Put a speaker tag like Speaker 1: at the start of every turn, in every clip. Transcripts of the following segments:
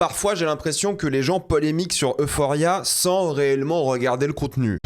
Speaker 1: Parfois j'ai l'impression que les gens polémiquent sur Euphoria sans réellement regarder le contenu.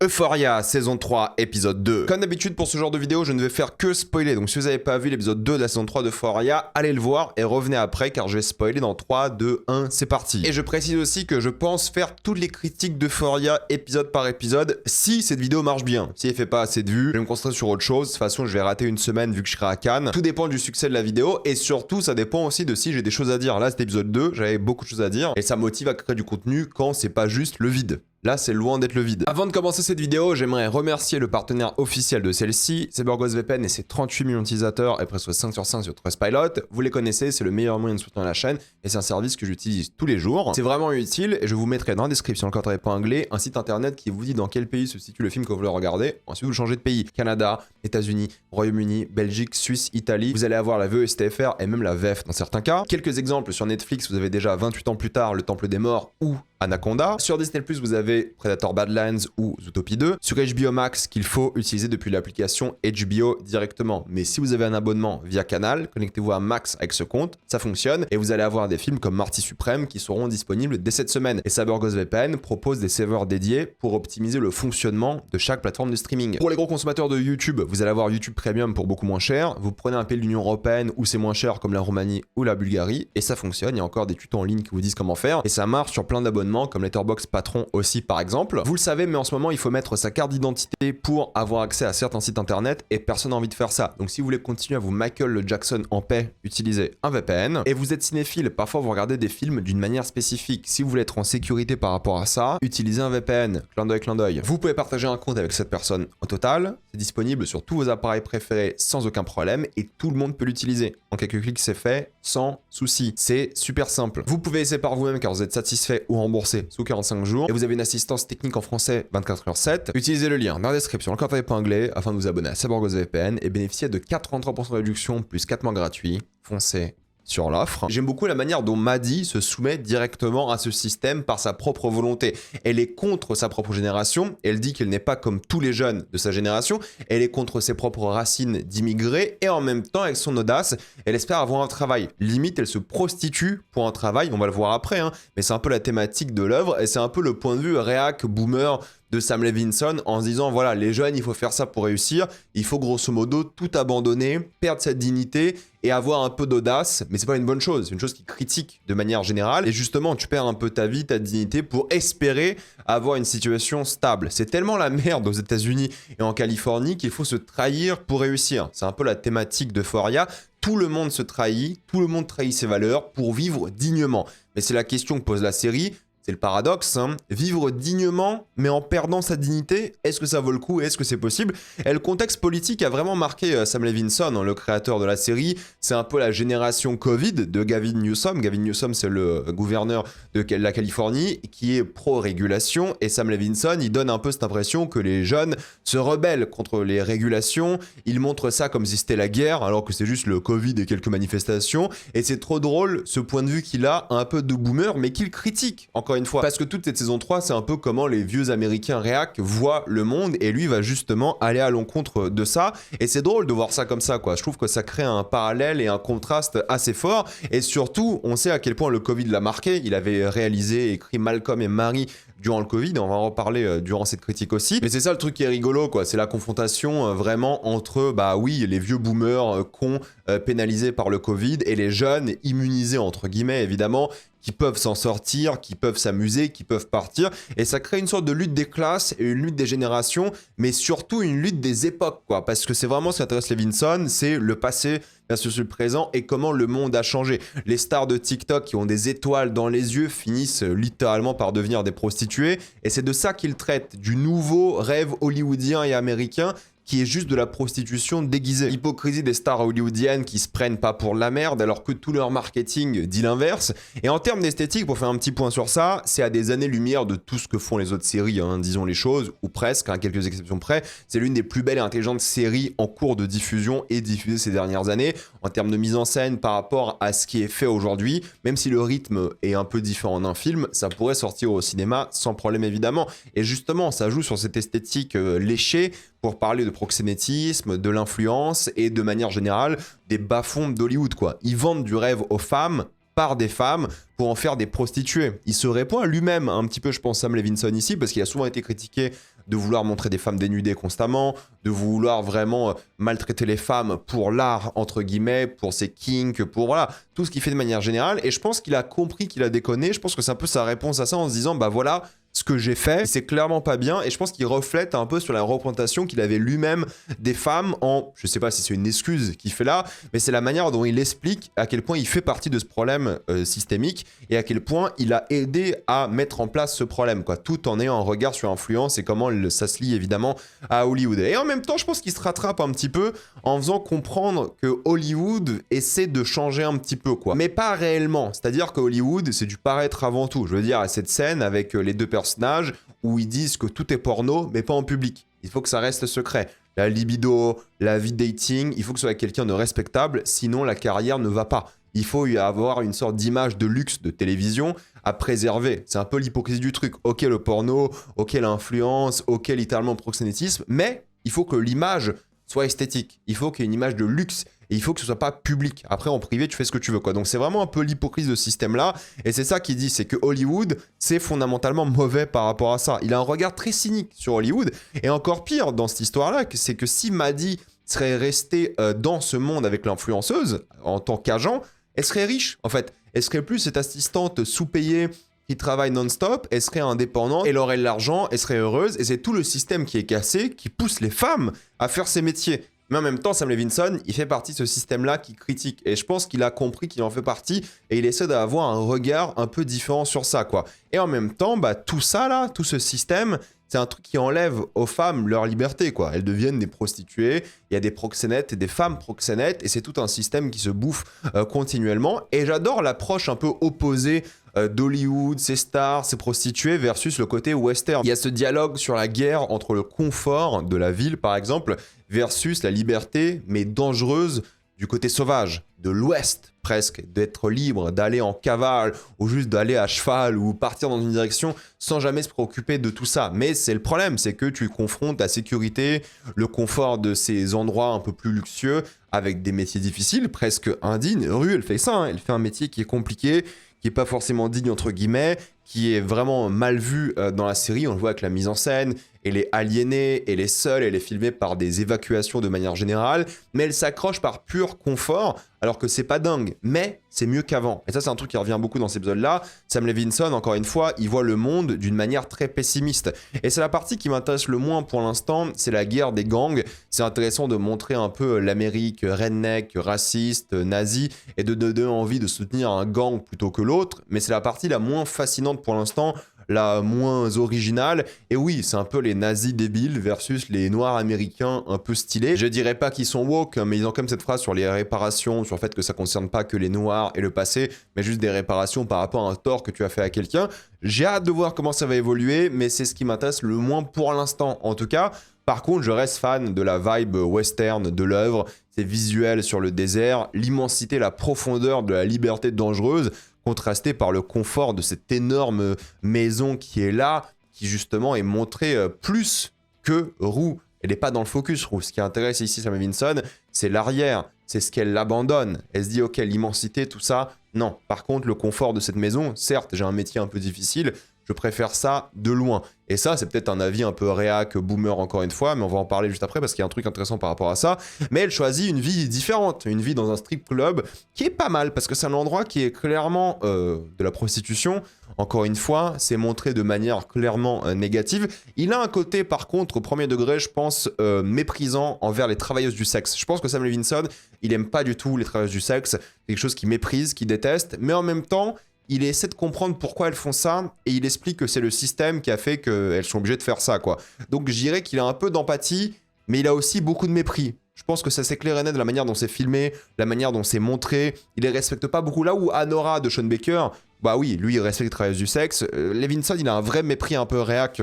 Speaker 1: Euphoria, saison 3, épisode 2. Comme d'habitude pour ce genre de vidéo, je ne vais faire que spoiler. Donc si vous n'avez pas vu l'épisode 2 de la saison 3 d'Euphoria, allez le voir et revenez après car je vais spoiler dans 3, 2, 1, c'est parti. Et je précise aussi que je pense faire toutes les critiques d'Euphoria épisode par épisode si cette vidéo marche bien. Si elle fait pas assez de vues, je vais me concentrer sur autre chose. De toute façon, je vais rater une semaine vu que je serai à Cannes. Tout dépend du succès de la vidéo et surtout, ça dépend aussi de si j'ai des choses à dire. Là, cet épisode 2, j'avais beaucoup de choses à dire et ça motive à créer du contenu quand c'est pas juste le vide. Là, c'est loin d'être le vide. Avant de commencer cette vidéo, j'aimerais remercier le partenaire officiel de celle-ci, CyberGhost VPN et ses 38 millions d'utilisateurs et presque 5 sur 5 sur Trustpilot. Vous les connaissez, c'est le meilleur moyen de soutenir la chaîne et c'est un service que j'utilise tous les jours. C'est vraiment utile et je vous mettrai dans la description le code épinglé un site internet qui vous dit dans quel pays se situe le film que vous voulez regarder. Ensuite, vous changez de pays. Canada, États-Unis, Royaume-Uni, Belgique, Suisse, Italie. Vous allez avoir la VESTFR et même la VEF dans certains cas. Quelques exemples sur Netflix, vous avez déjà 28 ans plus tard, Le Temple des Morts ou Anaconda. Sur Disney+, vous avez Predator Badlands ou Zootopie 2. Sur HBO Max, qu'il faut utiliser depuis l'application HBO directement. Mais si vous avez un abonnement via Canal, connectez-vous à Max avec ce compte, ça fonctionne. Et vous allez avoir des films comme Marty Suprême qui seront disponibles dès cette semaine. Et CyberGhost VPN propose des serveurs dédiés pour optimiser le fonctionnement de chaque plateforme de streaming. Pour les gros consommateurs de YouTube, vous allez avoir YouTube Premium pour beaucoup moins cher. Vous prenez un pays de l'Union Européenne où c'est moins cher comme la Roumanie ou la Bulgarie. Et ça fonctionne, il y a encore des tutos en ligne qui vous disent comment faire. Et ça marche sur plein d'abonnements comme Letterboxd Patron aussi par exemple. Vous le savez, mais en ce moment il faut mettre sa carte d'identité pour avoir accès à certains sites internet et personne n'a envie de faire ça. Donc si vous voulez continuer à vous Michael Jackson en paix, utilisez un VPN. Et vous êtes cinéphile, parfois vous regardez des films d'une manière spécifique. Si vous voulez être en sécurité par rapport à ça, utilisez un VPN. Clin d'œil, clin d'œil. Vous pouvez partager un compte avec cette personne au total. C'est disponible sur tous vos appareils préférés sans aucun problème et tout le monde peut l'utiliser. En quelques clics c'est fait, sans souci. C'est super simple. Vous pouvez essayer par vous-même car vous êtes satisfait ou remboursé sous 45 jours et vous avez une assistance technique en français 24h7. Utilisez le lien dans la description, le code épinglé afin de vous abonner à CyberGhost VPN et bénéficier de 43% de réduction plus 4 mois gratuits. Foncez sur l'offre. J'aime beaucoup la manière dont Maddie se soumet directement à ce système par sa propre volonté. Elle est contre sa propre génération, elle dit qu'elle n'est pas comme tous les jeunes de sa génération, elle est contre ses propres racines d'immigrés et en même temps avec son audace, elle espère avoir un travail. Limite, elle se prostitue pour un travail, on va le voir après, hein, mais c'est un peu la thématique de l'œuvre et c'est un peu le point de vue réac, boomer de Sam Levinson en se disant voilà, les jeunes il faut faire ça pour réussir, il faut grosso modo tout abandonner, perdre sa dignité et avoir un peu d'audace, mais c'est pas une bonne chose, c'est une chose qui critique de manière générale et justement tu perds un peu ta vie, ta dignité pour espérer avoir une situation stable. C'est tellement la merde aux États-Unis et en Californie qu'il faut se trahir pour réussir. C'est un peu la thématique d'Euphoria. Tout le monde se trahit, tout le monde trahit ses valeurs pour vivre dignement. Mais c'est la question que pose la série. C'est le paradoxe, hein. Vivre dignement, mais en perdant sa dignité, est-ce que ça vaut le coup et est-ce que c'est possible? Et le contexte politique a vraiment marqué Sam Levinson, hein, le créateur de la série. C'est un peu la génération Covid de Gavin Newsom. Gavin Newsom, c'est le gouverneur de la Californie qui est pro-régulation. Et Sam Levinson, il donne un peu cette impression que les jeunes se rebellent contre les régulations. Il montre ça comme si c'était la guerre, alors que c'est juste le Covid et quelques manifestations. Et c'est trop drôle, ce point de vue qu'il a, un peu de boomer, mais qu'il critique, encore une fois. Parce que toute cette saison 3, c'est un peu comment les vieux américains réac voient le monde et lui va justement aller à l'encontre de ça. Et c'est drôle de voir ça comme ça, quoi. Je trouve que ça crée un parallèle et un contraste assez fort. Et surtout, on sait à quel point le Covid l'a marqué. Il avait réalisé et écrit Malcolm et Marie durant le Covid, on va en reparler durant cette critique aussi. Mais c'est ça le truc qui est rigolo, quoi. C'est la confrontation vraiment entre, bah oui, les vieux boomers cons pénalisés par le Covid et les jeunes immunisés, entre guillemets, évidemment, qui peuvent s'en sortir, qui peuvent s'amuser, qui peuvent partir. Et ça crée une sorte de lutte des classes et une lutte des générations, mais surtout une lutte des époques, quoi. Parce que c'est vraiment ce qui intéresse Levinson, c'est le passé versus le présent et comment le monde a changé. Les stars de TikTok qui ont des étoiles dans les yeux finissent littéralement par devenir des prostituées. Et c'est de ça qu'il traite, du nouveau rêve hollywoodien et américain qui est juste de la prostitution déguisée. L'hypocrisie des stars hollywoodiennes qui se prennent pas pour la merde alors que tout leur marketing dit l'inverse. Et en termes d'esthétique, pour faire un petit point sur ça, c'est à des années-lumière de tout ce que font les autres séries, hein, disons les choses, ou presque, à quelques exceptions près. C'est l'une des plus belles et intelligentes séries en cours de diffusion et diffusée ces dernières années, en termes de mise en scène par rapport à ce qui est fait aujourd'hui. Même si le rythme est un peu différent d'un film, ça pourrait sortir au cinéma sans problème évidemment. Et justement, ça joue sur cette esthétique léchée pour parler de proxénétisme, de l'influence et de manière générale des bas-fonds d'Hollywood, quoi. Ils vendent du rêve aux femmes par des femmes pour en faire des prostituées. Il se répond à lui-même un petit peu, je pense, Sam Levinson ici, parce qu'il a souvent été critiqué de vouloir montrer des femmes dénudées constamment, de vouloir vraiment maltraiter les femmes pour l'art, entre guillemets, pour ses kinks, pour voilà, tout ce qu'il fait de manière générale. Et je pense qu'il a compris qu'il a déconné. Je pense que c'est un peu sa réponse à ça en se disant, bah voilà, ce que j'ai fait, c'est clairement pas bien. Et je pense qu'il reflète un peu sur la représentation qu'il avait lui-même des femmes en... Je sais pas si c'est une excuse qu'il fait là, mais c'est la manière dont il explique à quel point il fait partie de ce problème systémique et à quel point il a aidé à mettre en place ce problème, quoi, tout en ayant un regard sur l'influence et comment ça se lie évidemment à Hollywood. Et en même temps, je pense qu'il se rattrape un petit peu en faisant comprendre que Hollywood essaie de changer un petit peu, quoi. Mais pas réellement. C'est-à-dire que Hollywood, c'est du paraître avant tout. Je veux dire, à cette scène avec les deux personnages où ils disent que tout est porno, mais pas en public. Il faut que ça reste secret. La libido, la vie dating, il faut que ce soit quelqu'un de respectable, sinon la carrière ne va pas. Il faut y avoir une sorte d'image de luxe de télévision à préserver. C'est un peu l'hypocrisie du truc. Ok le porno, ok l'influence, ok littéralement le proxénétisme, mais il faut que l'image soit esthétique. Il faut qu'il y ait une image de luxe et il faut que ce soit pas public. Après, en privé, tu fais ce que tu veux, quoi. Donc, c'est vraiment un peu l'hypocrisie de ce système-là. Et c'est ça qu'il dit, c'est que Hollywood, c'est fondamentalement mauvais par rapport à ça. Il a un regard très cynique sur Hollywood. Et encore pire dans cette histoire-là, c'est que si Maddie serait restée dans ce monde avec l'influenceuse, en tant qu'agent, elle serait riche, en fait. Elle serait plus cette assistante sous-payée qui travaille non-stop, elle serait indépendante, elle aurait de l'argent, elle serait heureuse, et c'est tout le système qui est cassé, qui pousse les femmes à faire ces métiers. Mais en même temps, Sam Levinson, il fait partie de ce système-là qui critique, et je pense qu'il a compris qu'il en fait partie, et il essaie d'avoir un regard un peu différent sur ça, quoi. Et en même temps, bah, tout ça, là, tout ce système, c'est un truc qui enlève aux femmes leur liberté, quoi. Elles deviennent des prostituées, il y a des proxénètes et des femmes proxénètes, et c'est tout un système qui se bouffe continuellement. Et j'adore l'approche un peu opposée d'Hollywood, ses stars, ses prostituées versus le côté western. Il y a ce dialogue sur la guerre entre le confort de la ville, par exemple, versus la liberté, mais dangereuse, du côté sauvage, de l'ouest presque, d'être libre, d'aller en cavale, ou juste d'aller à cheval, ou partir dans une direction sans jamais se préoccuper de tout ça. Mais c'est le problème, c'est que tu confrontes la sécurité, le confort de ces endroits un peu plus luxueux, avec des métiers difficiles, presque indignes. Rue, elle fait ça, hein, elle fait un métier qui est compliqué, qui est pas forcément digne entre guillemets, qui est vraiment mal vu dans la série. On le voit avec la mise en scène, elle est aliénée, elle est seule, elle est filmée par des évacuations de manière générale, mais elle s'accroche par pur confort, alors que c'est pas dingue, mais c'est mieux qu'avant. Et ça, c'est un truc qui revient beaucoup dans ces épisodes-là. Sam Levinson, encore une fois, il voit le monde d'une manière très pessimiste. Et c'est la partie qui m'intéresse le moins pour l'instant, c'est la guerre des gangs. C'est intéressant de montrer un peu l'Amérique redneck, raciste, nazie, et de donner envie de soutenir un gang plutôt que l'autre, mais c'est la partie la moins fascinante pour l'instant, la moins originale. Et oui, c'est un peu les nazis débiles versus les noirs américains un peu stylés. Je dirais pas qu'ils sont woke, mais ils ont quand même cette phrase sur les réparations, sur le fait que ça concerne pas que les noirs et le passé, mais juste des réparations par rapport à un tort que tu as fait à quelqu'un. J'ai hâte de voir comment ça va évoluer, mais c'est ce qui m'intéresse le moins pour l'instant, en tout cas. Par contre, je reste fan de la vibe western de l'œuvre, ces visuels sur le désert, l'immensité, la profondeur de la liberté dangereuse, contrasté par le confort de cette énorme maison qui est là, qui justement est montrée plus que Rue. Elle n'est pas dans le focus, Rue. Ce qui intéresse ici Sam Levinson, c'est l'arrière, c'est ce qu'elle abandonne. Elle se dit, ok, l'immensité, tout ça, non. Par contre, le confort de cette maison, certes, j'ai un métier un peu difficile, je préfère ça de loin. Et ça, c'est peut-être un avis un peu réac, boomer encore une fois, mais on va en parler juste après parce qu'il y a un truc intéressant par rapport à ça. Mais elle choisit une vie différente, une vie dans un strip club qui est pas mal parce que c'est un endroit qui est clairement de la prostitution. Encore une fois, c'est montré de manière clairement négative. Il a un côté, par contre, au premier degré, je pense, méprisant envers les travailleuses du sexe. Je pense que Sam Levinson, il aime pas du tout les travailleuses du sexe. C'est quelque chose qu'il méprise, qu'il déteste, mais en même temps, il essaie de comprendre pourquoi elles font ça et il explique que c'est le système qui a fait qu'elles sont obligées de faire ça, quoi. Donc je dirais qu'il a un peu d'empathie, mais il a aussi beaucoup de mépris. Je pense que ça s'éclaire net de la manière dont c'est filmé, la manière dont c'est montré. Il les respecte pas beaucoup. Là où Anora de Sean Baker, bah oui, lui il respecte les travailleuses du sexe. Levinson, il a un vrai mépris un peu réac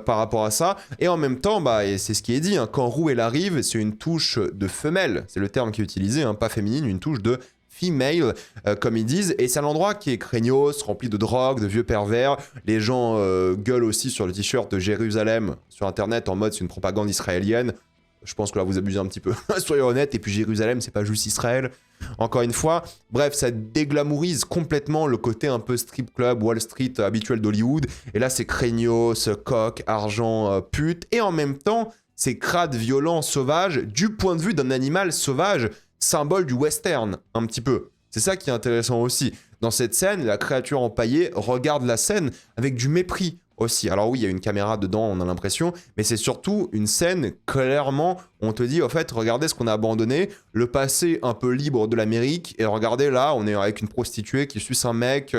Speaker 1: par rapport à ça. Et en même temps, bah, et c'est ce qui est dit, hein, quand Rue elle arrive, c'est une touche de femelle. C'est le terme qui est utilisé, hein, pas féminine, une touche de female, comme ils disent, et c'est un endroit qui est craignos, rempli de drogue, de vieux pervers. Les gens gueulent aussi sur le t-shirt de Jérusalem sur internet en mode c'est une propagande israélienne. Je pense que là vous abusez un petit peu, soyez honnêtes, et puis Jérusalem c'est pas juste Israël, encore une fois. Bref, ça déglamourise complètement le côté un peu strip club, Wall Street habituel d'Hollywood, et là c'est craignos, coq, argent, pute, et en même temps c'est crade, violent, sauvage, du point de vue d'un animal sauvage, symbole du western, un petit peu. C'est ça qui est intéressant aussi. Dans cette scène, la créature empaillée regarde la scène avec du mépris aussi. Alors oui, il y a une caméra dedans, on a l'impression, mais c'est surtout une scène, clairement, on te dit, en fait, regardez ce qu'on a abandonné, le passé un peu libre de l'Amérique, et regardez là, on est avec une prostituée qui suce un mec,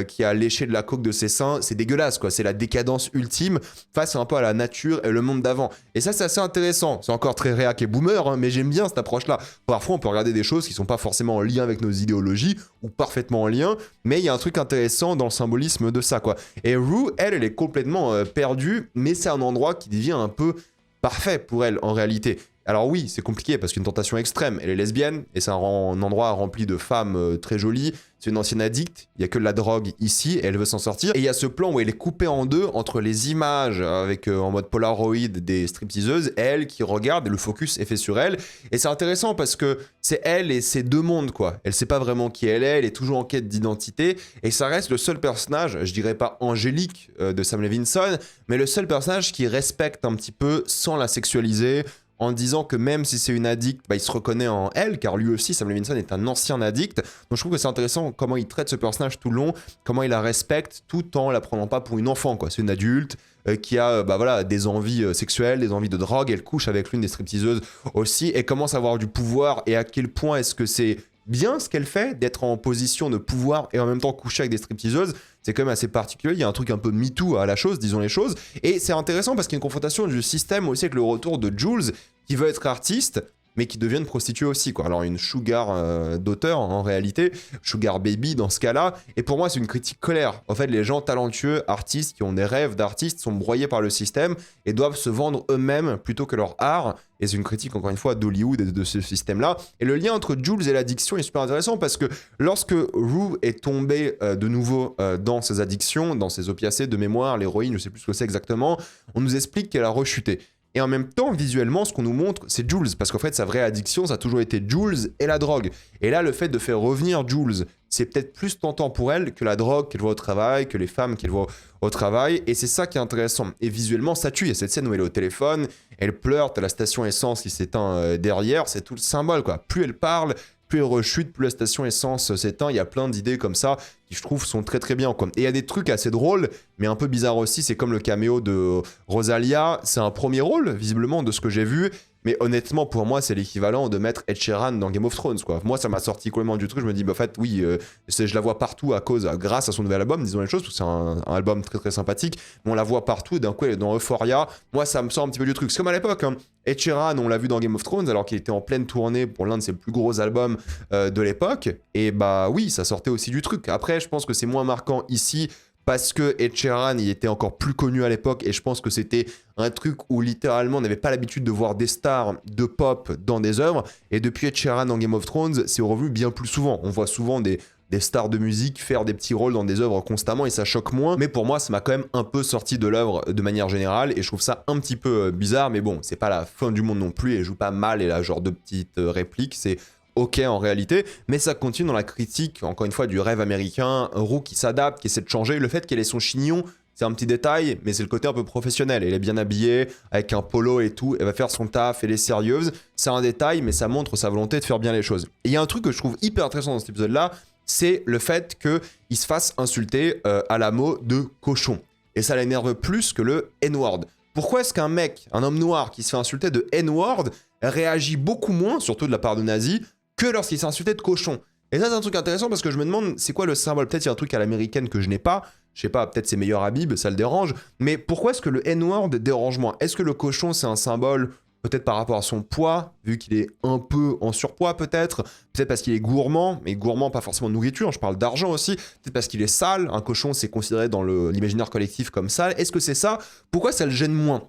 Speaker 1: qui a léché de la coke de ses seins, c'est dégueulasse, quoi, c'est la décadence ultime, face un peu à la nature et le monde d'avant. Et ça, c'est assez intéressant, c'est encore très réac et boomer, hein, mais j'aime bien cette approche-là. Parfois, on peut regarder des choses qui sont pas forcément en lien avec nos idéologies, ou parfaitement en lien, mais il y a un truc intéressant dans le symbolisme de ça, quoi. Et Rue, elle est complètement perdue, mais c'est un endroit qui devient un peu parfait pour elle en réalité. Alors oui, c'est compliqué parce qu'une tentation extrême, elle est lesbienne, et c'est un endroit rempli de femmes très jolies, c'est une ancienne addicte, il n'y a que de la drogue ici, et elle veut s'en sortir. Et il y a ce plan où elle est coupée en deux entre les images avec en mode Polaroid des stripteaseuses, elle qui regarde, et le focus est fait sur elle. Et c'est intéressant parce que c'est elle et ces deux mondes, quoi. Elle sait pas vraiment qui elle est toujours en quête d'identité, et ça reste le seul personnage, je dirais pas angélique de Sam Levinson, mais le seul personnage qui respecte un petit peu sans la sexualiser, en disant que même si c'est une addict, bah, il se reconnaît en elle, car lui aussi, Sam Levinson, est un ancien addict. Donc je trouve que c'est intéressant comment il traite ce personnage tout le long, comment il la respecte, tout en la prenant pas pour une enfant, quoi. C'est une adulte qui a bah, voilà, des envies sexuelles, des envies de drogue, elle couche avec l'une des stripteaseuses aussi, et commence à avoir du pouvoir, et à quel point est-ce que c'est bien ce qu'elle fait, d'être en position de pouvoir et en même temps coucher avec des stripteaseuses. C'est quand même assez particulier, il y a un truc un peu MeToo à la chose, disons les choses, et c'est intéressant parce qu'il y a une confrontation du système aussi avec le retour de Jules, qui veut être artiste, mais qui devient une prostituée aussi, quoi. Alors une sugar d'auteur, en réalité, sugar baby dans ce cas-là, et pour moi c'est une critique colère. En fait, les gens talentueux, artistes, qui ont des rêves d'artistes, sont broyés par le système, et doivent se vendre eux-mêmes plutôt que leur art, et c'est une critique encore une fois d'Hollywood et de ce système-là. Et le lien entre Jules et l'addiction est super intéressant, parce que lorsque Rue est tombée de nouveau dans ses addictions, dans ses opiacés de mémoire, l'héroïne, je sais plus ce que c'est exactement, on nous explique qu'elle a rechuté. Et en même temps, visuellement, ce qu'on nous montre, c'est Jules. Parce qu'en fait, sa vraie addiction, ça a toujours été Jules et la drogue. Et là, le fait de faire revenir Jules, c'est peut-être plus tentant pour elle que la drogue qu'elle voit au travail, que les femmes qu'elle voit au travail. Et c'est ça qui est intéressant. Et visuellement, ça tue. Il y a cette scène où elle est au téléphone, elle pleure, t'as la station essence qui s'éteint derrière. C'est tout le symbole, quoi. Plus elle parle, plus elle rechute, plus la station essence s'éteint. Il y a plein d'idées comme ça qui, je trouve, sont très très bien, quoi. Et il y a des trucs assez drôles, mais un peu bizarres aussi. C'est comme le caméo de Rosalia. C'est un premier rôle, visiblement, de ce que j'ai vu. Mais honnêtement, pour moi, c'est l'équivalent de mettre Ed Sheeran dans Game of Thrones, quoi. Moi, ça m'a sorti complètement du truc. Je me dis, bah, en fait, oui, je la vois partout grâce à son nouvel album, disons les choses, parce que c'est un album très très sympathique. Mais on la voit partout, et d'un coup, elle est dans Euphoria. Moi, ça me sort un petit peu du truc. C'est comme à l'époque, hein. Ed Sheeran, on l'a vu dans Game of Thrones, alors qu'il était en pleine tournée pour l'un de ses plus gros albums de l'époque. Et bah oui, ça sortait aussi du truc. Après, je pense que c'est moins marquant ici, parce que Ed Sheeran, il était encore plus connu à l'époque, et je pense que c'était un truc où littéralement on n'avait pas l'habitude de voir des stars de pop dans des œuvres, et depuis Ed Sheeran dans Game of Thrones, c'est revenu bien plus souvent. On voit souvent des stars de musique faire des petits rôles dans des œuvres constamment, et ça choque moins, mais pour moi ça m'a quand même un peu sorti de l'œuvre de manière générale, et je trouve ça un petit peu bizarre, mais bon, c'est pas la fin du monde non plus, et elle joue pas mal, et là genre de petites répliques, c'est ok en réalité, mais ça continue dans la critique, encore une fois, du rêve américain, Rue qui s'adapte, qui essaie de changer. Le fait qu'elle ait son chignon, c'est un petit détail, mais c'est le côté un peu professionnel. Elle est bien habillée, avec un polo et tout, elle va faire son taf, elle est sérieuse. C'est un détail, mais ça montre sa volonté de faire bien les choses. Et il y a un truc que je trouve hyper intéressant dans cet épisode-là, c'est le fait qu'il se fasse insulter à la mot de cochon. Et ça l'énerve plus que le N-word. Pourquoi est-ce qu'un mec, un homme noir qui se fait insulter de N-word, réagit beaucoup moins, surtout de la part de nazis, que lorsqu'il s'est insulté de cochon? Et ça, c'est un truc intéressant parce que je me demande, c'est quoi le symbole? Peut-être il y a un truc à l'américaine que je n'ai pas. Je sais pas, peut-être c'est meilleur Habib, ça le dérange. Mais pourquoi est-ce que le N-word dérange moins? Est-ce que le cochon, c'est un symbole peut-être par rapport à son poids, vu qu'il est un peu en surpoids peut-être? Peut-être parce qu'il est gourmand, mais gourmand pas forcément de nourriture, je parle d'argent aussi. Peut-être parce qu'il est sale. Un cochon, c'est considéré dans l'imaginaire collectif comme sale. Est-ce que c'est ça? Pourquoi ça le gêne moins?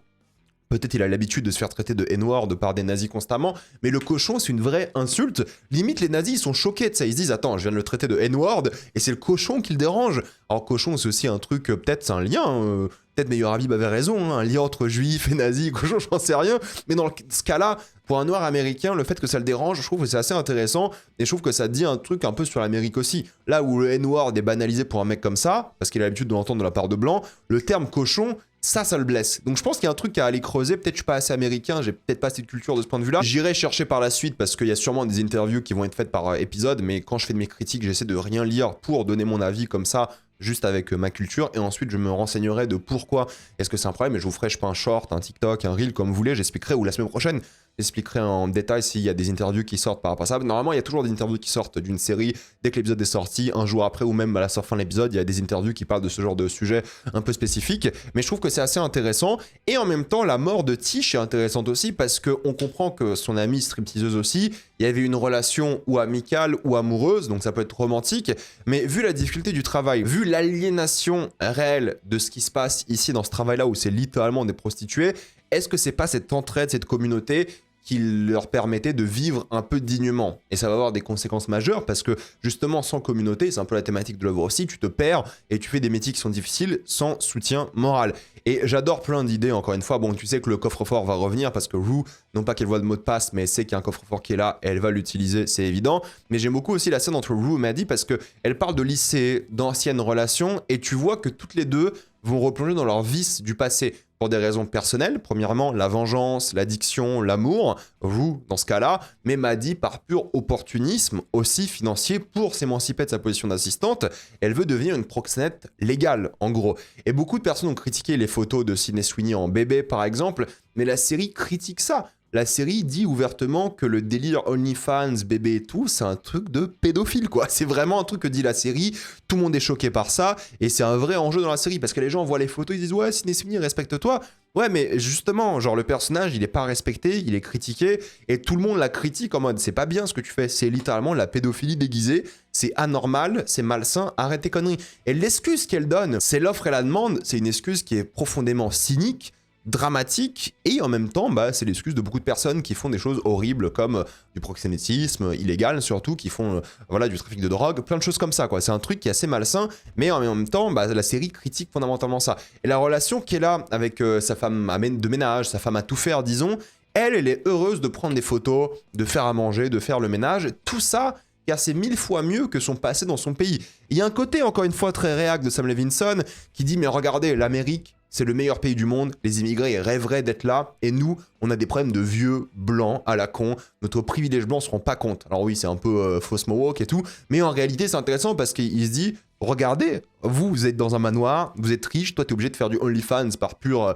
Speaker 1: Peut-être il a l'habitude de se faire traiter de N-word par des nazis constamment, mais le cochon, c'est une vraie insulte. Limite, les nazis, ils sont choqués de ça. Ils se disent, attends, je viens de le traiter de N-word, et c'est le cochon qui le dérange. Alors, cochon, c'est aussi un truc, peut-être c'est un lien, peut-être Meilleur Habib avait raison, hein, un lien entre juifs et nazis, cochon, j'en sais rien. Mais dans ce cas-là, pour un noir américain, le fait que ça le dérange, je trouve que c'est assez intéressant, et je trouve que ça dit un truc un peu sur l'Amérique aussi. Là où le N-word est banalisé pour un mec comme ça, parce qu'il a l'habitude de l'entendre de la part de blancs, le terme cochon, ça le blesse. Donc je pense qu'il y a un truc à aller creuser. Peut-être je suis pas assez américain, j'ai peut-être pas assez de culture de ce point de vue-là. J'irai chercher par la suite parce qu'il y a sûrement des interviews qui vont être faites par épisode, mais quand je fais de mes critiques, j'essaie de rien lire pour donner mon avis comme ça, juste avec ma culture, et ensuite je me renseignerai de pourquoi est-ce que c'est un problème, et je vous ferai, je sais pas, un short, un TikTok, un reel, comme vous voulez, j'expliquerai, ou la semaine prochaine, j'expliquerai en détail s'il y a des interviews qui sortent par rapport à ça. Normalement, il y a toujours des interviews qui sortent d'une série dès que l'épisode est sorti, un jour après, ou même à la fin de l'épisode, il y a des interviews qui parlent de ce genre de sujet un peu spécifique, mais je trouve que c'est assez intéressant, et en même temps, la mort de Tish est intéressante aussi, parce qu'on comprend que son amie stripteaseuse aussi, il y avait une relation ou amicale ou amoureuse, donc ça peut être romantique, mais vu la difficulté du travail, vu l'aliénation réelle de ce qui se passe ici dans ce travail-là où c'est littéralement des prostituées, est-ce que c'est pas cette entraide, cette communauté qui leur permettait de vivre un peu dignement? Et ça va avoir des conséquences majeures parce que justement sans communauté, c'est un peu la thématique de l'œuvre aussi, tu te perds et tu fais des métiers qui sont difficiles sans soutien moral. Et j'adore plein d'idées, encore une fois. Bon, tu sais que le coffre-fort va revenir parce que Rue, non pas qu'elle voit le mot de passe, mais elle sait qu'il y a un coffre-fort qui est là et elle va l'utiliser, c'est évident. Mais j'aime beaucoup aussi la scène entre Rue et Maddie parce qu'elle parle de lycée, d'anciennes relations, et tu vois que toutes les deux vont replonger dans leurs vices du passé. Pour des raisons personnelles, premièrement, la vengeance, l'addiction, l'amour, Rue dans ce cas-là, mais Maddie par pur opportunisme, aussi financier, pour s'émanciper de sa position d'assistante, elle veut devenir une proxénète légale, en gros. Et beaucoup de personnes ont critiqué les photos de Sydney Sweeney en bébé, par exemple, mais la série critique ça. La série dit ouvertement que le délire OnlyFans, bébé et tout, c'est un truc de pédophile, quoi. C'est vraiment un truc que dit la série, tout le monde est choqué par ça, et c'est un vrai enjeu dans la série, parce que les gens voient les photos, ils disent « Ouais, Sydney Sweeney, respecte-toi ». Ouais, mais justement, genre le personnage, il est pas respecté, il est critiqué, et tout le monde la critique en mode « C'est pas bien ce que tu fais, c'est littéralement la pédophilie déguisée, c'est anormal, c'est malsain, arrête tes conneries ». Et l'excuse qu'elle donne, c'est l'offre et la demande, c'est une excuse qui est profondément cynique, dramatique, et en même temps c'est l'excuse de beaucoup de personnes qui font des choses horribles comme du proxénétisme illégal, surtout qui font voilà, du trafic de drogue, plein de choses comme ça, quoi. C'est un truc qui est assez malsain, mais en même temps la série critique fondamentalement ça. Et la relation qu'elle a avec sa femme de ménage, sa femme à tout faire, disons, elle est heureuse de prendre des photos, de faire à manger, de faire le ménage, tout ça car c'est 1000 fois mieux que son passé dans son pays. Il y a un côté, encore une fois, très réac de Sam Levinson qui dit « Mais regardez, l'Amérique, c'est le meilleur pays du monde, les immigrés rêveraient d'être là, et nous, on a des problèmes de vieux blancs à la con, notre privilège blanc ne se rend pas compte. » Alors oui, c'est un peu fausse mohawk et tout, mais en réalité, c'est intéressant parce qu'il se dit « Regardez, vous êtes dans un manoir, vous êtes riche, toi, t'es obligé de faire du OnlyFans par pur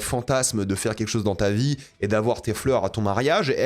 Speaker 1: fantasme de faire quelque chose dans ta vie et d'avoir tes fleurs à ton mariage, et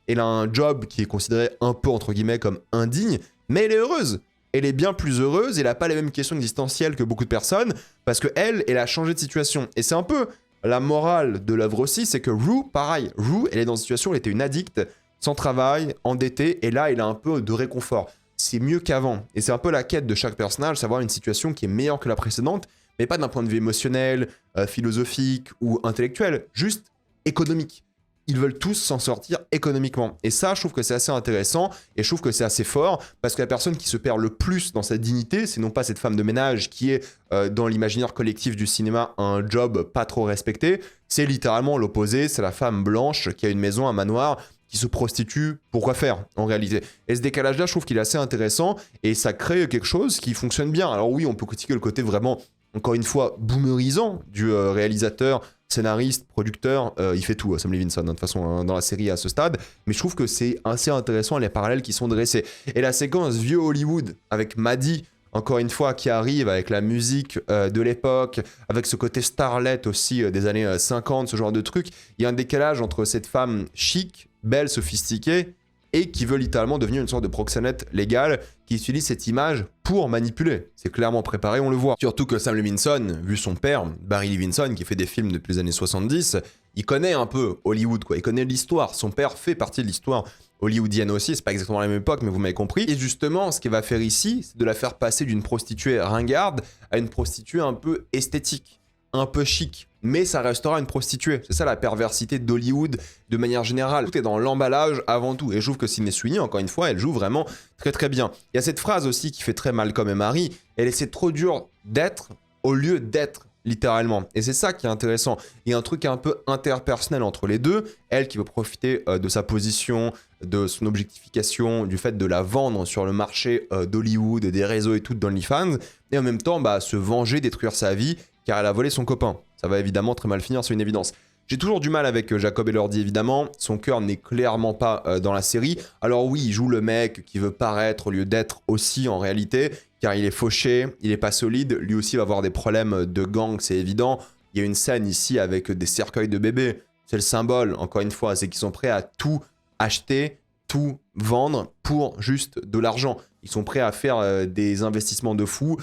Speaker 1: elle a un job qui est considéré un peu, entre guillemets, comme indigne, mais elle est heureuse. Elle est bien plus heureuse, elle n'a pas les mêmes questions existentielles que beaucoup de personnes, parce qu'elle a changé de situation. Et c'est un peu la morale de l'œuvre aussi, c'est que Rue, pareil, Rue, elle est dans une situation où elle était une addicte, sans travail, endettée, et là, elle a un peu de réconfort. C'est mieux qu'avant. Et c'est un peu la quête de chaque personnage, savoir une situation qui est meilleure que la précédente, mais pas d'un point de vue émotionnel, philosophique ou intellectuel, juste économique. Ils veulent tous s'en sortir économiquement. Et ça, je trouve que c'est assez intéressant et je trouve que c'est assez fort parce que la personne qui se perd le plus dans sa dignité, c'est non pas cette femme de ménage qui est dans l'imaginaire collectif du cinéma un job pas trop respecté, c'est littéralement l'opposé, c'est la femme blanche qui a une maison, un manoir, qui se prostitue pour quoi faire en réalité. Et ce décalage-là, je trouve qu'il est assez intéressant et ça crée quelque chose qui fonctionne bien. Alors oui, on peut critiquer le côté vraiment, encore une fois, boomerisant du réalisateur, scénariste, producteur, il fait tout, Sam Levinson, de toute façon, dans la série à ce stade, mais je trouve que c'est assez intéressant les parallèles qui sont dressés. Et la séquence vieux Hollywood, avec Maddie, encore une fois, qui arrive avec la musique de l'époque, avec ce côté starlet aussi des années 50, ce genre de truc, il y a un décalage entre cette femme chic, belle, sophistiquée, et qui veut littéralement devenir une sorte de proxénète légale qui utilise cette image pour manipuler. C'est clairement préparé, on le voit. Surtout que Sam Levinson, vu son père, Barry Levinson, qui fait des films depuis les années 70, il connaît un peu Hollywood, quoi. Il connaît l'histoire. Son père fait partie de l'histoire hollywoodienne aussi, c'est pas exactement la même époque, mais vous m'avez compris. Et justement, ce qu'il va faire ici, c'est de la faire passer d'une prostituée ringarde à une prostituée un peu esthétique, un peu chic, mais ça restera une prostituée. C'est ça la perversité d'Hollywood de manière générale. Tout est dans l'emballage avant tout. Et je trouve que Sydney Sweeney, encore une fois, elle joue vraiment très très bien. Il y a cette phrase aussi qui fait très Malcolm et Marie. Elle essaie trop dur d'être au lieu d'être, littéralement. Et c'est ça qui est intéressant. Il y a un truc un peu interpersonnel entre les deux. Elle qui veut profiter de sa position, de son objectification, du fait de la vendre sur le marché d'Hollywood, des réseaux et tout d'OnlyFans. Et en même temps, se venger, détruire sa vie, car elle a volé son copain. Ça va évidemment très mal finir, c'est une évidence. J'ai toujours du mal avec Jacob Elordi, évidemment. Son cœur n'est clairement pas dans la série. Alors oui, il joue le mec qui veut paraître au lieu d'être aussi en réalité, car il est fauché, il est pas solide. Lui aussi va avoir des problèmes de gang, c'est évident. Il y a une scène ici avec des cercueils de bébés. C'est le symbole, encore une fois, c'est qu'ils sont prêts à tout acheter, tout vendre pour juste de l'argent. Ils sont prêts à faire des investissements de fou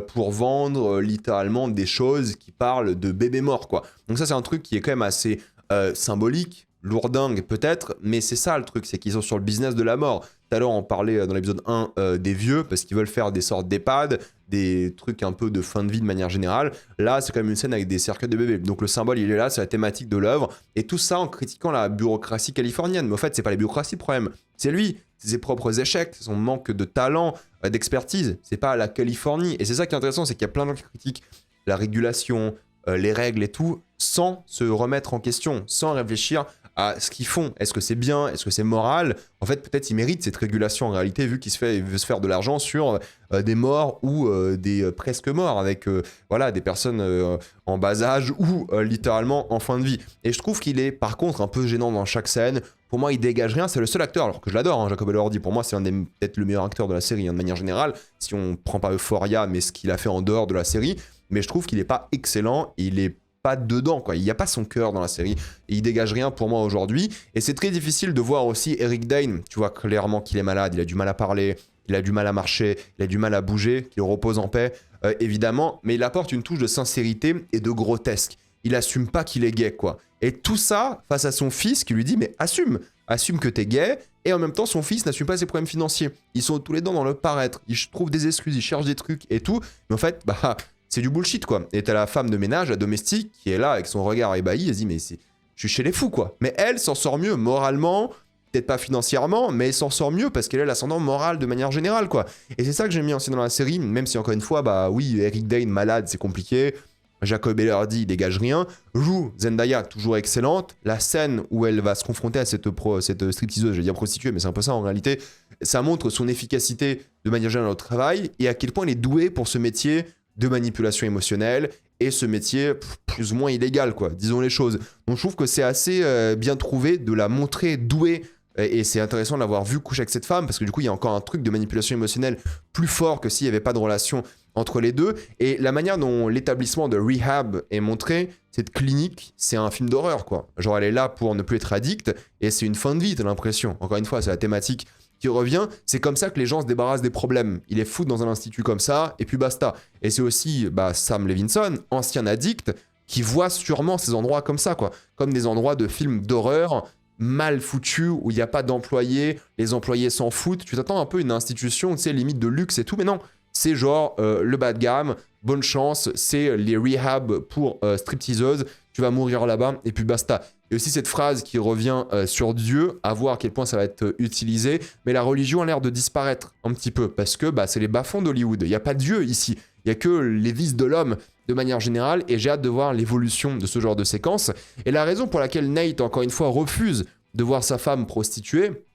Speaker 1: pour vendre littéralement des choses qui parlent de bébés morts, quoi. Donc ça, c'est un truc qui est quand même assez symbolique, lourdingue peut-être, mais c'est ça le truc, c'est qu'ils sont sur le business de la mort. Tout à l'heure, on parlait dans l'épisode 1 des vieux, parce qu'ils veulent faire des sortes d'EHPAD, des trucs un peu de fin de vie de manière générale. Là, c'est quand même une scène avec des cercueils de bébés. Donc le symbole, il est là, c'est la thématique de l'œuvre. Et tout ça en critiquant la bureaucratie californienne. Mais en fait, c'est pas la bureaucratie le problème. C'est lui, c'est ses propres échecs, c'est son manque de talent, d'expertise. C'est pas la Californie. Et c'est ça qui est intéressant, c'est qu'il y a plein de gens qui critiquent la régulation, les règles et tout, sans se remettre en question, sans réfléchir à ce qu'ils font. Est-ce que c'est bien? Est-ce que c'est moral? En fait, peut-être ils méritent cette régulation en réalité, vu qu'il veut se faire de l'argent sur des morts ou des presque morts, avec voilà, des personnes en bas âge ou littéralement en fin de vie. Et je trouve qu'il est par contre un peu gênant dans chaque scène. Pour moi, il dégage rien. C'est le seul acteur, alors que je l'adore, hein, Jacob Elordi. Pour moi, c'est peut-être le meilleur acteur de la série, hein, de manière générale, si on prend pas Euphoria, mais ce qu'il a fait en dehors de la série. Mais je trouve qu'il est pas excellent. Il est pas dedans, quoi. Il n'y a pas son cœur dans la série. Et il dégage rien pour moi aujourd'hui. Et c'est très difficile de voir aussi Eric Dane. Tu vois clairement qu'il est malade, il a du mal à parler, il a du mal à marcher, il a du mal à bouger, qu'il repose en paix, évidemment. Mais il apporte une touche de sincérité et de grotesque. Il assume pas qu'il est gay, quoi. Et tout ça face à son fils qui lui dit, mais assume que t'es gay. Et en même temps, son fils n'assume pas ses problèmes financiers. Ils sont tous les deux dans le paraître. Ils trouvent des excuses, ils cherchent des trucs et tout. Mais en fait, c'est du bullshit, quoi. Et t'as la femme de ménage, la domestique, qui est là avec son regard ébahi, elle se dit, mais je suis chez les fous, quoi. Mais elle s'en sort mieux moralement, peut-être pas financièrement, mais elle s'en sort mieux parce qu'elle a l'ascendant moral de manière générale, quoi. Et c'est ça que j'aime bien aussi dans la série, même si encore une fois, oui, Eric Dane malade, c'est compliqué. Jacob Elordi, il dégage rien. Lou, Zendaya, toujours excellente. La scène où elle va se confronter à cette stripteaseuse, je vais dire prostituée, mais c'est un peu ça en réalité, ça montre son efficacité de manière générale au travail et à quel point elle est douée pour ce métier de manipulation émotionnelle et ce métier plus ou moins illégal, quoi, disons les choses. Donc je trouve que c'est assez bien trouvé de la montrer douée et c'est intéressant de l'avoir vu coucher avec cette femme parce que du coup il y a encore un truc de manipulation émotionnelle plus fort que s'il n'y avait pas de relation entre les deux. Et la manière dont l'établissement de rehab est montré, cette clinique, c'est un film d'horreur, quoi. Genre elle est là pour ne plus être addict et c'est une fin de vie, t'as l'impression. Encore une fois, c'est la thématique qui revient, c'est comme ça que les gens se débarrassent des problèmes. Ils les foutent dans un institut comme ça, et puis basta. Et c'est aussi Sam Levinson, ancien addict, qui voit sûrement ces endroits comme ça, quoi. Comme des endroits de films d'horreur, mal foutus, où il n'y a pas d'employés, les employés s'en foutent. Tu t'attends un peu à une institution, tu sais, limite de luxe et tout, mais non. C'est genre le bas de gamme, bonne chance, c'est les rehabs pour stripteaseuses, tu vas mourir là-bas, et puis basta. Et aussi cette phrase qui revient sur Dieu, à voir à quel point ça va être utilisé, mais la religion a l'air de disparaître un petit peu, parce que c'est les bas-fonds d'Hollywood, il n'y a pas Dieu ici, il n'y a que les vices de l'homme de manière générale, et j'ai hâte de voir l'évolution de ce genre de séquence. Et la raison pour laquelle Nate, encore une fois, refuse de voir sa femme prostituée,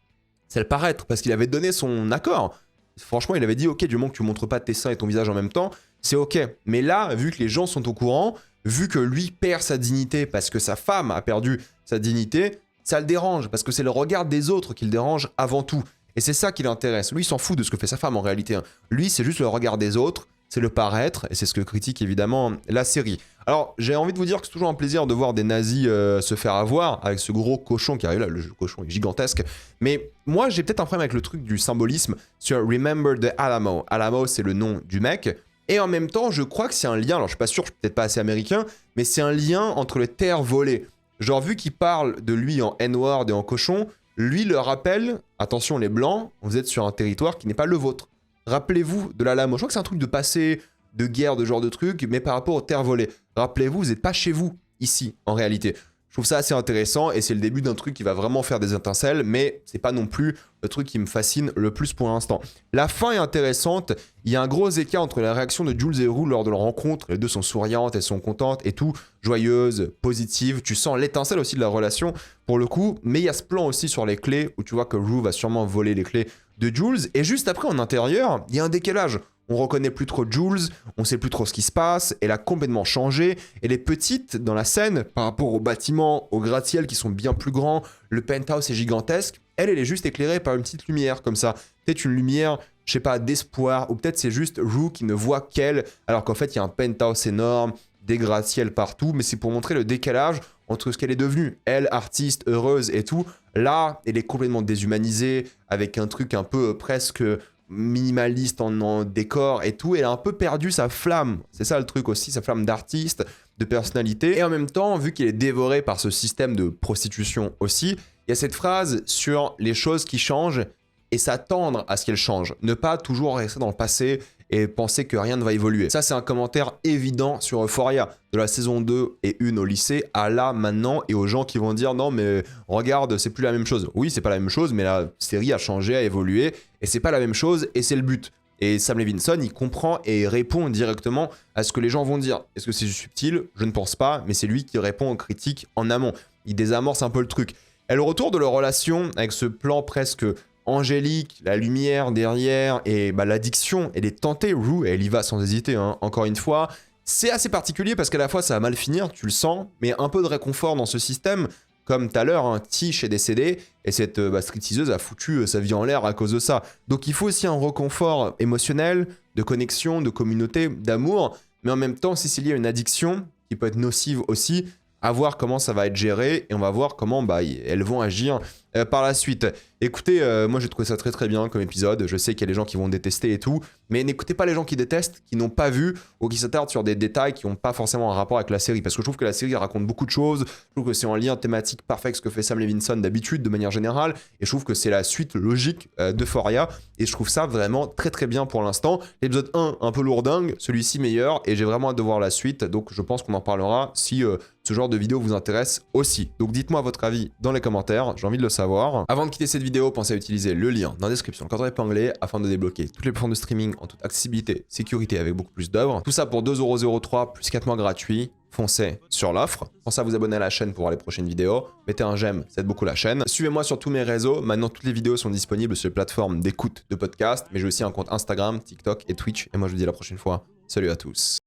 Speaker 1: c'est le paraître, parce qu'il avait donné son accord. Franchement, il avait dit, ok, du moment que tu montres pas tes seins et ton visage en même temps, c'est ok. Mais là, vu que les gens sont au courant, vu que lui perd sa dignité parce que sa femme a perdu sa dignité, ça le dérange, parce que c'est le regard des autres qui le dérange avant tout. Et c'est ça qui l'intéresse. Lui, il s'en fout de ce que fait sa femme en réalité, hein. Lui, c'est juste le regard des autres, c'est le paraître, et c'est ce que critique évidemment la série. Alors, j'ai envie de vous dire que c'est toujours un plaisir de voir des nazis se faire avoir, avec ce gros cochon qui arrive là, le cochon est gigantesque. Mais moi, j'ai peut-être un problème avec le truc du symbolisme sur Remember the Alamo. Alamo, c'est le nom du mec. Et en même temps, je crois que c'est un lien, alors je suis pas sûr, je suis peut-être pas assez américain, mais c'est un lien entre les terres volées. Genre, vu qu'il parle de lui en N-word et en cochon, lui le rappelle, attention les blancs, vous êtes sur un territoire qui n'est pas le vôtre. Rappelez-vous de l'Alamo. Je crois que c'est un truc de passé de guerre, de genre de trucs, mais par rapport aux terres volées. Rappelez-vous, vous n'êtes pas chez vous, ici, en réalité. Je trouve ça assez intéressant et c'est le début d'un truc qui va vraiment faire des étincelles, mais c'est pas non plus le truc qui me fascine le plus pour l'instant. La fin est intéressante, il y a un gros écart entre la réaction de Jules et Rue lors de leur rencontre, les deux sont souriantes, elles sont contentes et tout, joyeuses, positives, tu sens l'étincelle aussi de la relation pour le coup, mais il y a ce plan aussi sur les clés où tu vois que Rue va sûrement voler les clés de Jules et juste après en intérieur, il y a un décalage. On reconnaît plus trop Jules, on sait plus trop ce qui se passe, elle a complètement changé, elle est petite dans la scène par rapport aux bâtiments, aux gratte-ciel qui sont bien plus grands, le penthouse est gigantesque, elle est juste éclairée par une petite lumière comme ça, peut-être une lumière, je sais pas, d'espoir, ou peut-être c'est juste Rue qui ne voit qu'elle, alors qu'en fait il y a un penthouse énorme, des gratte-ciel partout, mais c'est pour montrer le décalage entre ce qu'elle est devenue, elle, artiste, heureuse et tout, là, elle est complètement déshumanisée, avec un truc un peu presque minimaliste en décor et tout, elle a un peu perdu sa flamme, c'est ça le truc aussi, sa flamme d'artiste, de personnalité, et en même temps, vu qu'elle est dévorée par ce système de prostitution aussi, il y a cette phrase sur les choses qui changent et s'attendre à ce qu'elles changent, ne pas toujours rester dans le passé et penser que rien ne va évoluer. Ça, c'est un commentaire évident sur Euphoria, de la saison 2 et 1 au lycée, à là, maintenant, et aux gens qui vont dire « Non, mais regarde, c'est plus la même chose. » Oui, c'est pas la même chose, mais la série a changé, a évolué, et c'est pas la même chose, et c'est le but. Et Sam Levinson, il comprend et répond directement à ce que les gens vont dire. Est-ce que c'est subtil? Je ne pense pas, mais c'est lui qui répond aux critiques en amont. Il désamorce un peu le truc. Et le retour de leur relation, avec ce plan presque angélique, la lumière derrière et l'addiction, elle est tentée, Rue, elle y va sans hésiter, hein, encore une fois. C'est assez particulier parce qu'à la fois ça va mal finir, tu le sens, mais un peu de réconfort dans ce système. Comme tout à l'heure, hein, Tish est décédée et cette stripteaseuse a foutu sa vie en l'air à cause de ça. Donc il faut aussi un réconfort émotionnel, de connexion, de communauté, d'amour, mais en même temps, si c'est lié à une addiction, qui peut être nocive aussi, à voir comment ça va être géré et on va voir comment elles vont agir par la suite. Écoutez, moi j'ai trouvé ça très très bien comme épisode, je sais qu'il y a des gens qui vont détester et tout, mais n'écoutez pas les gens qui détestent, qui n'ont pas vu ou qui s'attardent sur des détails qui n'ont pas forcément un rapport avec la série, parce que je trouve que la série raconte beaucoup de choses, je trouve que c'est en lien thématique parfait avec ce que fait Sam Levinson d'habitude de manière générale, et je trouve que c'est la suite logique d'Euphoria, et je trouve ça vraiment très très bien pour l'instant. L'épisode 1 un peu lourdingue, celui-ci meilleur, et j'ai vraiment hâte de voir la suite, donc je pense qu'on en parlera si ce genre de vidéo vous intéresse aussi. Donc dites-moi votre avis dans les commentaires, j'ai envie de le savoir. Avant de quitter cette vidéo, pensez à utiliser le lien dans la description, le cadre épinglé, afin de débloquer toutes les plateformes de streaming en toute accessibilité, sécurité avec beaucoup plus d'œuvres. Tout ça pour 2,03€ plus 4 mois gratuits. Foncez sur l'offre. Pensez à vous abonner à la chaîne pour voir les prochaines vidéos. Mettez un j'aime, ça aide beaucoup la chaîne. Suivez-moi sur tous mes réseaux. Maintenant, toutes les vidéos sont disponibles sur les plateformes d'écoute de podcast, mais j'ai aussi un compte Instagram, TikTok et Twitch. Et moi, je vous dis à la prochaine fois. Salut à tous.